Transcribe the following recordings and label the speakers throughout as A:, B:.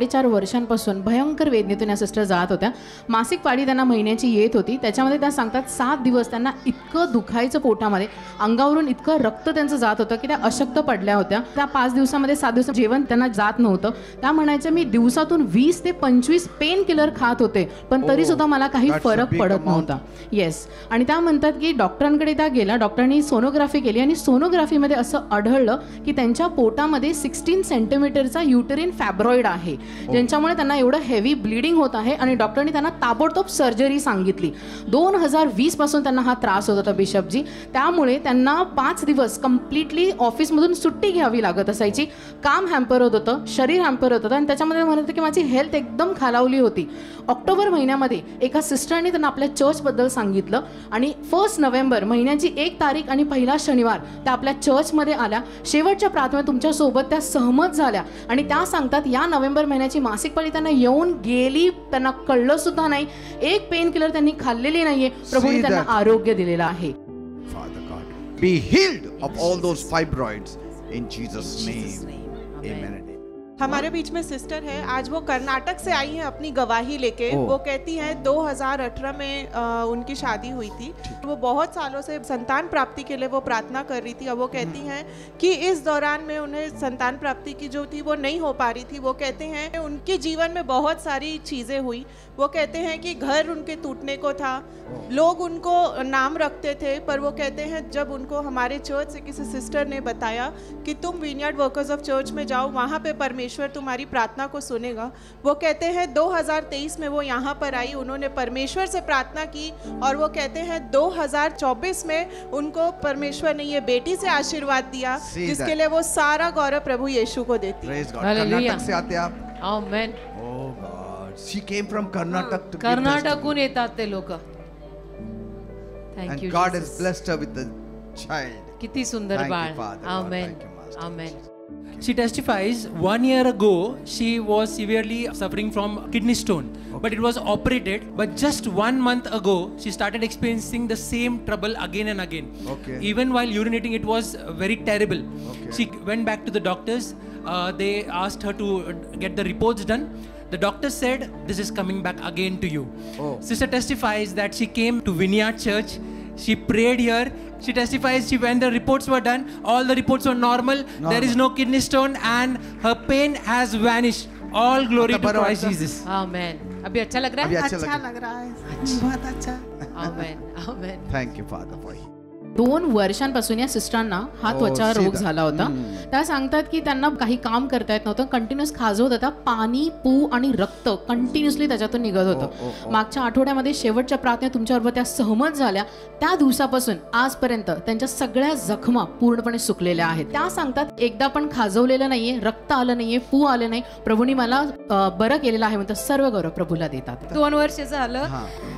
A: 4.5 वर्षांपासून भयंकर वेदनेतून या सिस्टर जात होत्या. मासिक पाळी त्यांना महिन्याची येत होती. त्याच्यामध्ये त्या सांगतात 7 दिवस त्यांना इतकं दुखायचं पोटामध्ये, अंगावरून इतकं रक्त त्यांचं जात होतं की त्या अशक्त पडल्या होत्या. त्या 5 दिवसामध्ये 7 दिवस जेवण त्यांना जात नव्हतं. त्या म्हणायचं मी दिवसातून 20 ते 25 पेन किलर खात होते, पण तरी सुद्धा मला काही फरक पडत नव्हता. येस. आणि त्या म्हणतात की डॉक्टरांकडे त्या गेल्या, डॉक्टरांनी सोनोग्राफी केली आणि सोनोग्राफीमध्ये असं आढळलं की त्यांच्या पोटामध्ये 16 सेंटीमीटरचा युटेरिन फॅब्रॉइड आहे, ज्यांच्यामुळे त्यांना एवढं हेवी ब्लिडिंग होत आहे. आणि डॉक्टरांनी त्यांना ताबडतोब सर्जरी सांगितली. 2020 पासून त्यांना हा त्रास होत होता बिशपजी. त्यामुळे त्यांना 5 दिवस कम्प्लिटली ऑफिसमधून सुट्टी घ्यावी लागत असायची. काम हॅम्पर होत होतं, शरीर हॅम्पर होत होतं आणि त्याच्यामध्ये म्हणत होतं की माझी हेल्थ एकदम खालावली होती. ऑक्टोबर महिन्यामध्ये एका सिस्टरने त्यांना आपल्या चर्चबद्दल सांगितलं आणि 1 नोव्हेंबर महिन्याची 1 तारीख आणि पहिला शनिवार त्या आपल्या चर्चमध्ये आल्या. शेवटच्या प्रार्थनेत तुमच्यासोबत त्या सहमत झाल्या आणि त्या सांगतात या नोव्हेंबर महिन्याची मासिक पाळी त्यांना येऊन गेली, त्यांना कळलं सुद्धा नाही. एक पेन किलर त्यांनी खाल्लेली नाहीये. प्रभूने त्यांना आरोग्य दिलेलं आहे.
B: Be healed of all those fibroids in Jesus' name. Amen.
C: हमारे बीच में सिस्टर है, आज वो कर्नाटक से आई है अपनी गवाही लेके। वो कहती हैं 2018 में उनकी शादी हुई थी। वो बहुत सालों से संतान प्राप्ति के लिए वो प्रार्थना कर रही थी। अब वो कहती हैं कि इस दौरान में उन्हें संतान प्राप्ति की जो थी वो नहीं हो पा रही थी। वो कहते हैं उनके जीवन में बहुत सारी चीज़ें हुई। वो कहते हैं कि घर उनके टूटने को था, लोग उनको नाम रखते थे, पर वो कहते हैं जब उनको हमारे चर्च से किसी सिस्टर ने बताया कि तुम विनयार्ड वर्कर्स ऑफ चर्च में जाओ, वहाँ पे परमेश्वर तुम्हारी प्रार्थना को सुनेगा। वो कहते हैं 2023 में वो यहाँ पर आई, उन्होंने परमेश्वर से प्रार्थना की और वो कहते हैं 2024 में उनको परमेश्वर ने ये बेटी से आशीर्वाद दिया, जिसके लिए वो सारा गौरव प्रभु यीशु को देती है।
B: कर्नाटक से आते आप?
D: आमेन।
B: Oh God. She came from Karnataka to
D: कर्नाटकहून येतात ते लोक.
B: And God has blessed her with a child.
D: किती सुंदर बाळ. आमेन. आमेन.
E: She testifies 1 year ago she was severely suffering from kidney stone, but it was operated. But just 1 month ago she started experiencing the same trouble again and again. Even while urinating it was very terrible. She went back to the doctors. They asked her to get the reports done. The doctor said this is coming back again to you. Sister testifies that she came to Vineyard Church. She prayed here. She testifies when the reports were done, all the reports were normal. There is no kidney stone and her pain has vanished. All glory to Christ Jesus.
D: Amen. अभी अच्छा लग रहा है?
C: अच्छा लग रहा है, बहुत अच्छा।
D: Amen. Amen.
B: Thank you Father for you.
A: 2 वर्षांपासून या सिस्टरांना हा त्वचा रोग झाला होता. त्या सांगतात की त्यांना काही काम करता येत नव्हतं, कंटिन्युअस खाजवत होता, पाणी पू आणि रक्त कंटिन्युअसली त्याच्यातून निघत होतं. मागच्या आठवड्यामध्ये शेवटच्या प्रार्थनेत तुमच्याबरोबर त्या सहमत झाल्या. त्या दिवसापासून आजपर्यंत त्यांच्या सगळ्या जखमा पूर्णपणे सुकलेल्या आहेत. त्या सांगतात एकदा पण खाजवलेलं नाहीये, रक्त आलं नाहीये, पू आलं नाही, प्रभूंनी मला बरं केलेलं आहे म्हणतात. सर्व गौरव प्रभूला देतात.
F: 2 वर्ष झालं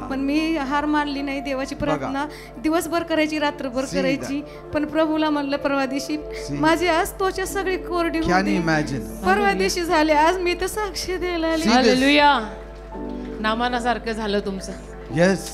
F: पण मी हार मानली नाही. देवाची प्रार्थना दिवसभर करायची, रात्रभर करायची, पण प्रभूला म्हणलं परवा दिवशी माझी आज त्वचा सगळी कोरडी होती. परवा दिवशी झाले, आज मी तर साक्ष द्यायला आली.
D: हालेलुया. नामानासारखं झालं तुमचं.
B: Yes.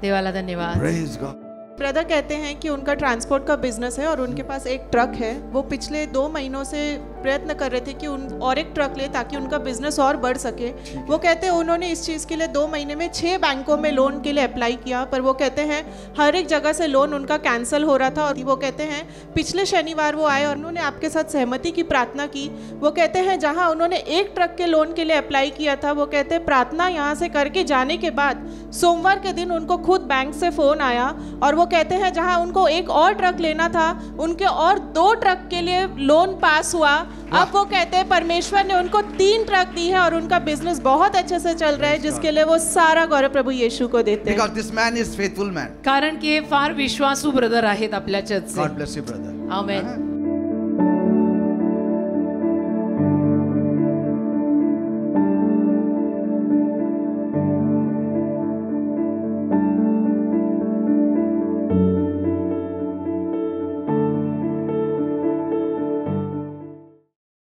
D: देवाला धन्यवाद.
B: Praise God.
C: ब्रदर कहते हैं कि उनका ट्रांसपोर्ट का बिजनेस है और उनके पास एक ट्रक है। वो पिछले 2 महीनों से प्रयत्न कर रहे थे कि और एक ट्रक ले ताकि उनका बिजनेस और बढ़ सके। वो कहते हैं उन्होंने इस चीज़ के लिए 2 महीने में 6 बैंकों में लोन के लिए अप्लाई किया, पर वो कहते हैं हर एक जगह से लोन उनका कैंसिल हो रहा था। और वो कहते हैं पिछले शनिवार वो आए और उन्होंने आपके साथ सहमति की प्रार्थना की। वो कहते हैं जहाँ उन्होंने एक ट्रक के लोन के लिए अप्लाई किया था, वो कहते हैं प्रार्थना यहाँ से करके जाने के बाद सोमवार के दिन उनको खुद बैंक से फ़ोन आया और वो कहते हैं जहां उनको एक और ट्रक लेना था, उनके और 2 ट्रक के लिए लोन पास हुआ। अब वो कहते हैं परमेश्वर ने उनको 3 ट्रक दी है और उनका बिजनेस बहुत अच्छे से चल रहा है, जिसके लिए वो सारा गौरव प्रभु यीशु को देते हैं।
B: Because this man is faithful man.
D: कारण की हे फार विश्वासू ब्रदर आहेत आपल्या चर्चचे.
B: God bless you brother.
D: Amen.